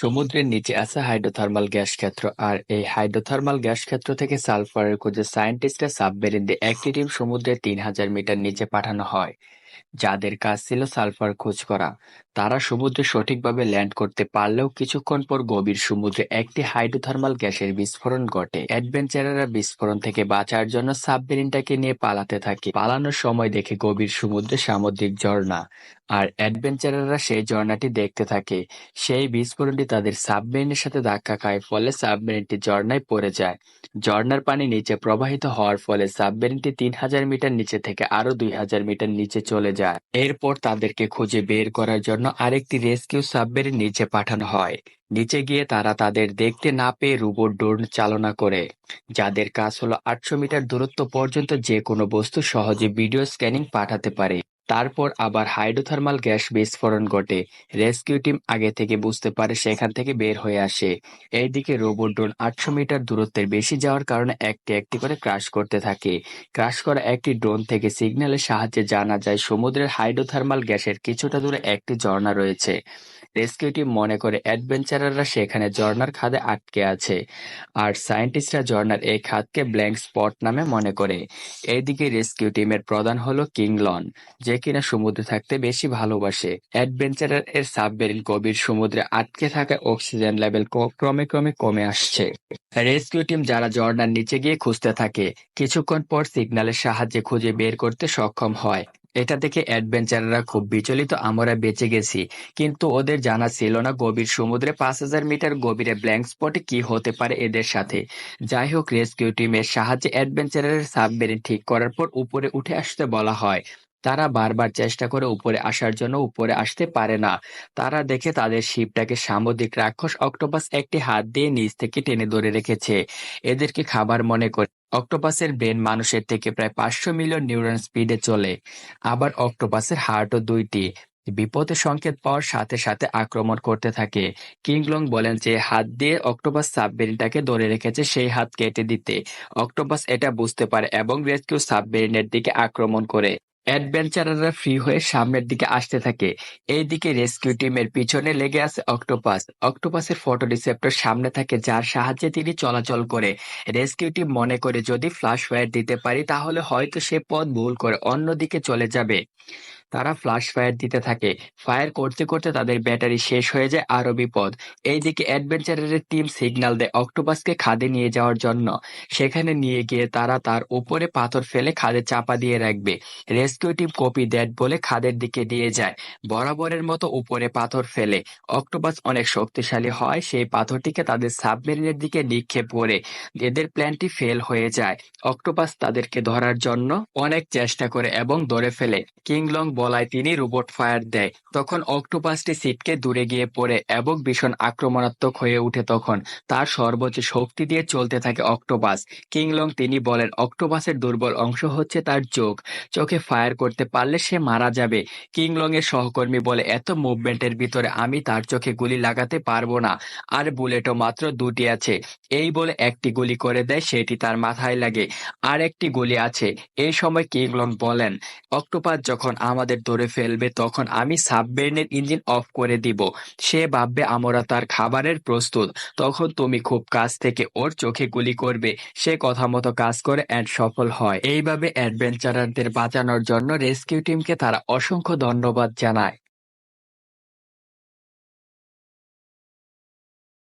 সমুদ্রের নিচে আছে হাইড্রোথার্মাল গ্যাস ক্ষেত্র, আর এই হাইড্রোথার্মাল গ্যাস ক্ষেত্র থেকে সালফারের খোঁজে সায়েন্টিস্টরা সাবমেরিন দিয়ে একটি টিম সমুদ্রের ৩,০০০ মিটার নিচে পাঠানো হয়, যাদের কাজ ছিল সালফার খোঁজ করা। তারা সমুদ্রে সঠিকভাবে ল্যান্ড করতে পারলেও কিছুক্ষণ পর গভীর সমুদ্রে একটি হাইড্রোথার্মাল গ্যাসের বিস্ফোরণ ঘটে। অ্যাডভেঞ্চারাররা বিস্ফোরণ থেকে বাঁচার জন্য সাবমেরিনটাকে নিয়ে পালাতে থাকে। পালানোর সময় দেখে গভীর সমুদ্রে সামুদ্রিক ঝর্ণা, আর অ্যাডভেঞ্চারাররা সেই ঝর্ণাটি দেখতে থাকে। সেই বিস্ফোরণটি তাদের সাবমেরিনের সাথে ধাক্কা খায়, ফলে সাবমেরিনটি ঝর্ণায় পড়ে যায়। ঝর্ণার পানি নিচে প্রবাহিত হওয়ার ফলে সাবমেরিনটি ৩,০০০ মিটার নিচে থেকে আরো ২,০০০ মিটার নিচে চলে যায়। এরপর তাদেরকে খুঁজে বের করার জন্য আরেকটি রেস্কিউ সাবমেরিন নিচে পাঠানো হয়। নিচে গিয়ে তারা তাদের দেখতে না পেয়ে রোবট ড্রোন চালনা করে, যাদের কাজ হলো ৮০০ মিটার দূরত্ব পর্যন্ত যে কোনো বস্তু সহজে ভিডিও স্ক্যানিং পাঠাতে পারে। তারপর আবার হাইড্রোথার্মাল গ্যাস বিস্ফোরণ ঘটে। রেস্কিউ টিম আগে থেকে বুঝতে পারে, সেখান থেকে বের হয়ে আসে। এইদিকে রোবট ড্রোন ৮০০ মিটার দূরত্বের বেশি যাওয়ার কারণে একটি একটি করে ক্র্যাশ করতে থাকে। ক্র্যাশ করা একটি ড্রোন থেকে সিগন্যালের সাহায্যে জানা যায় সমুদ্রের হাইড্রোথার্মাল গ্যাসের কিছুটা দূরে একটি ঝর্ণা রয়েছে। রেস্কিউ টিম মনে করে অ্যাডভেঞ্চারাররা সেখানে ঝর্ণার খাদে আটকে আছে, আর সায়েন্টিস্টরা ঝর্ণার এই খাদকে ব্ল্যাঙ্ক স্পট নামে মনে করে। এইদিকে রেস্কিউ টিমের প্রধান হলো কিংলন, যে কিনা সমুদ্রে থাকতে বেশি ভালোবাসে। অ্যাডভেঞ্চারার এর সাবমেরিন গভীর সমুদ্রে আটকে থাকা অক্সিজেন লেভেল ক্রমে ক্রমে কমে আসছে। রেস্কিউ টিম যারা ঝর্ণার নিচে গিয়ে খুঁজতে থাকে, কিছুক্ষণ পর সিগন্যালের সাহায্যে খুঁজে বের করতে সক্ষম হয়। এটা দেখে অ্যাডভেঞ্চাররা খুব বিচলিত, আমরা বেঁচে গেছি। কিন্তু ওদের জানা ছিল না গভীর সমুদ্রে ৫,০০০ মিটার গভীরে ব্ল্যাঙ্ক স্পটে কি হতে পারে এদের সাথে। যাই হোক, রেস্কিউ টিমের সাহায্যে অ্যাডভেঞ্চারের সাবমেরিন ঠিক করার পর উপরে উঠে আসতে বলা হয়। তারা বারবার চেষ্টা করে উপরে আসার জন্য উপরে আসতে পারে না। তারা দেখে তাদের শিপটাকে সামুদ্রিক রাক্ষস অক্টোপাস একটি হাত দিয়ে নিচ থেকে টেনে ধরে রেখেছে, এদেরকে খাবার মনে করে। অক্টোপাসের ব্রেন মানুষের থেকে প্রায় ৫০০ মিলিয়ন নিউরন স্পিডে চলে। আবার অক্টোপাসের হার্টও ২টি। বিপদের সংকেত পাওয়ার সাথে সাথে আক্রমণ করতে থাকে। কিংলং বলেন যে হাত দিয়ে অক্টোপাস সাবমেরিনটাকে ধরে রেখেছে সেই হাত কেটে দিতে। অক্টোপাস এটা বুঝতে পারে এবং রেস্কিউ সাবমেরিনের দিকে আক্রমণ করে। অ্যাডভেঞ্চারাররা ফ্রি হয়ে সামনের দিকে আসতে থাকে। এইদিকে রেস্কিউ টিমের পিছনে লেগে আছে অক্টোপাস। অক্টোপাসের ফটো রিসেপ্টর সামনে থাকে, যার সাহায্যে তিনি চলাচল করে। রেস্কিউ টিম মনে করে যদি ফ্ল্যাশ ফায়ার দিতে পারি তাহলে হয়তো সে পথ ভুল করে অন্যদিকে চলে যাবে। তারা ফ্ল্যাশ ফায়ার দিতে থাকে। ফায়ার করতে করতে তাদের ব্যাটারি শেষ হয়ে যায়, আরো বিপদ। এইদিকে অ্যাডভেঞ্চারের টিম সিগন্যাল দেয় অক্টোপাসকে খাদে নিয়ে যাওয়ার জন্য। সেখানে নিয়ে গিয়ে তারা তার উপরে পাথর ফেলে খাদে চাপা দিয়ে রাখবে। রেস্কিউ টিম কপি দ্যাট বলে খাদের দিকে দিয়ে যায়, বরাবরের মতো উপরে পাথর ফেলে। অক্টোপাস অনেক শক্তিশালী হয়, সেই পাথরটিকে তাদের সাবমেরিনের দিকে নিক্ষেপ করে। এদের প্ল্যানটি ফেল হয়ে যায়। অক্টোপাস তাদেরকে ধরার জন্য অনেক চেষ্টা করে এবং ধরে ফেলে। কিংলং বলায় তিনি রোবট ফায়ার দেয়। তখন অক্টোপাসটি ছিটকে দূরে গিয়ে পড়ে এবং ভীষণ আক্রমণাত্মক হয়ে ওঠে। তখন তার সর্বোচ্চ শক্তি দিয়ে চলতে থাকে অক্টোপাস। কিংলং তিনি বলেন অক্টোপাসের দুর্বল অংশ হচ্ছে তার চোখ। চোখে ফায়ার করতে পারলে সে মারা যাবে। কিংলং এর সহকর্মী বলে এত মুভমেন্টের ভিতরে আমি তার চোখে গুলি লাগাতে পারবো না, আর বুলেটও মাত্র ২টি আছে। এই বলে একটি গুলি করে দেয়, সেটি তার মাথায় লাগে। আর একটি গুলি আছে। এই সময় কিংলং বলেন অক্টোপাস যখন আমাদের ধরে ফেলবে তখন আমি সাবমেরিনের ইঞ্জিন অফ করে দিব। সে ভাববে আমরা তার খাবারের প্রস্তুত। তখন তুমি খুব কাছ থেকে ওর চোখে গুলি করবে। সে কথা মতো কাজ করে অ্যান্ড সফল হয়। এইভাবে অ্যাডভেঞ্চারারদের বাঁচানোর জন্য রেস্কিউ টিমকে তারা অসংখ্য ধন্যবাদ জানায়।